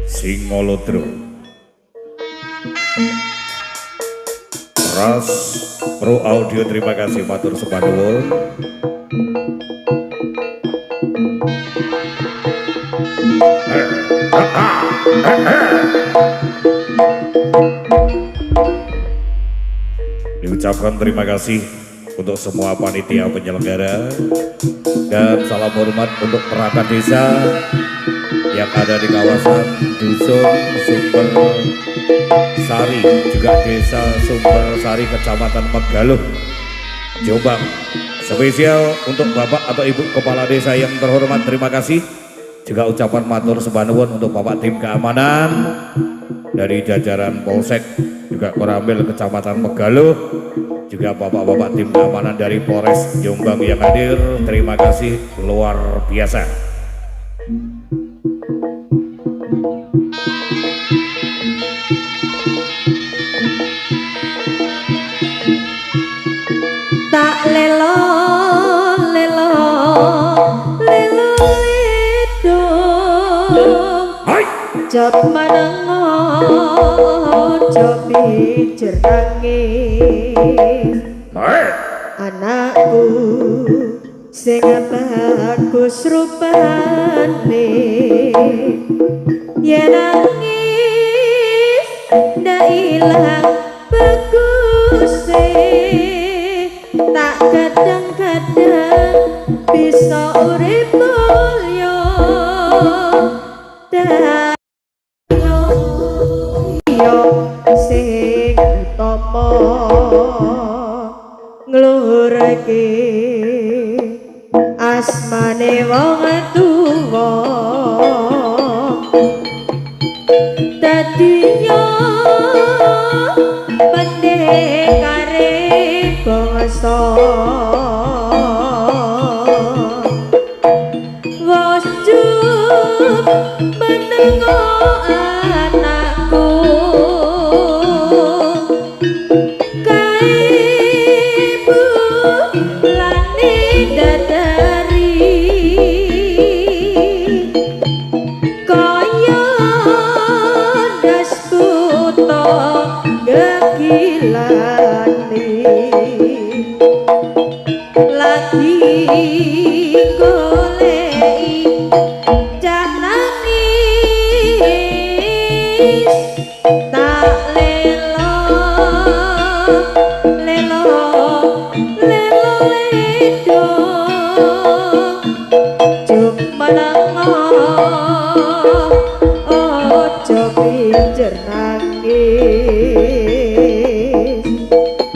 Singolodro Ras Pro Audio, terima kasih matur sembah nuwun. Diucapkan terima kasih untuk semua panitia penyelenggara dan salam hormat untuk perangkat desa yang ada di kawasan Dusun Sumber Sari, juga Desa Sumber Sari, Kecamatan Megaluh, Jombang. Spesial untuk Bapak atau Ibu Kepala Desa yang terhormat, terima kasih. Juga ucapan matur sembah nuwun untuk Bapak tim keamanan dari jajaran Polsek, juga Koramil Kecamatan Megaluh, juga bapak-bapak tim keamanan dari Polres Jombang yang hadir, terima kasih luar biasa. Tak lelo lelo lelo ledo jot manengo jot pijer nangis anakku sing bagus rupane yen nangis ndak ilang baguse tak kadang-kadang bisa urip mulya dayo yo sing utama ngluhurake asmane wong tuwa dadi yo pendekare bangsa wajib menengo anakku kaibu lani dadari kaya das buta gegilani lagi goleki cah nangis tak lelo lelo lelo ledo cuma lengo ojo pinjer nangis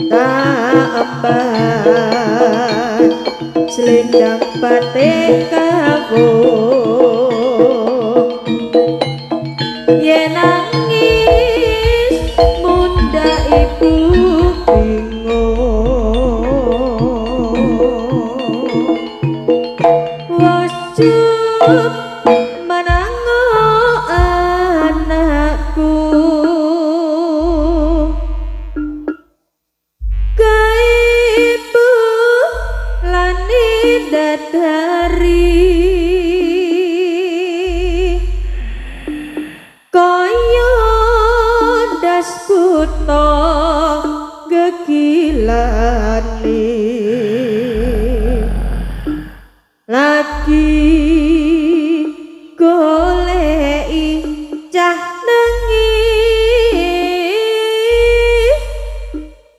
tak emban selendang batik kawo yen nangis munda ibu bingung wajib menango anakku kaibu lani dadari kaya das buta gegilani lagi goleki cah nangis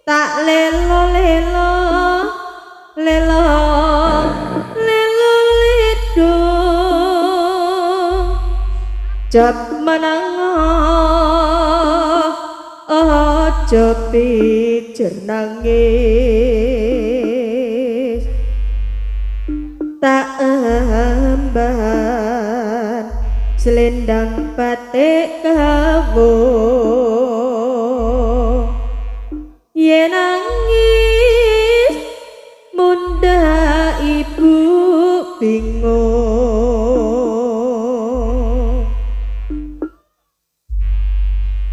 tak lelo lelo lelo lelo ledo jat menango ojo pijer nangis tak emban selendang batik kawo yen nangis munda ibu bingung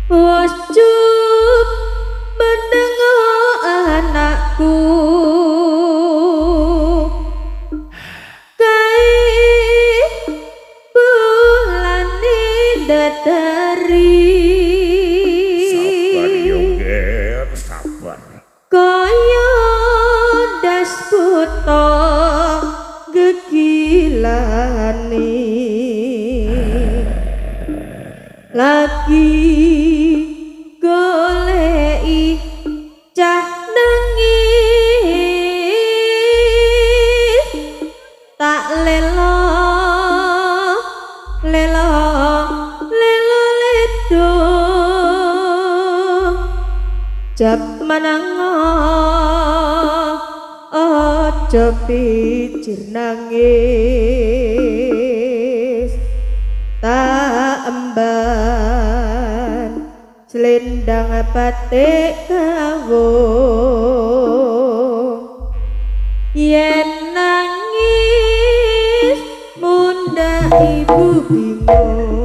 wajib mendengar anakku jap mananga aja pikir nangis tak emban selendang batik kawung yen nangis munda ibu bingung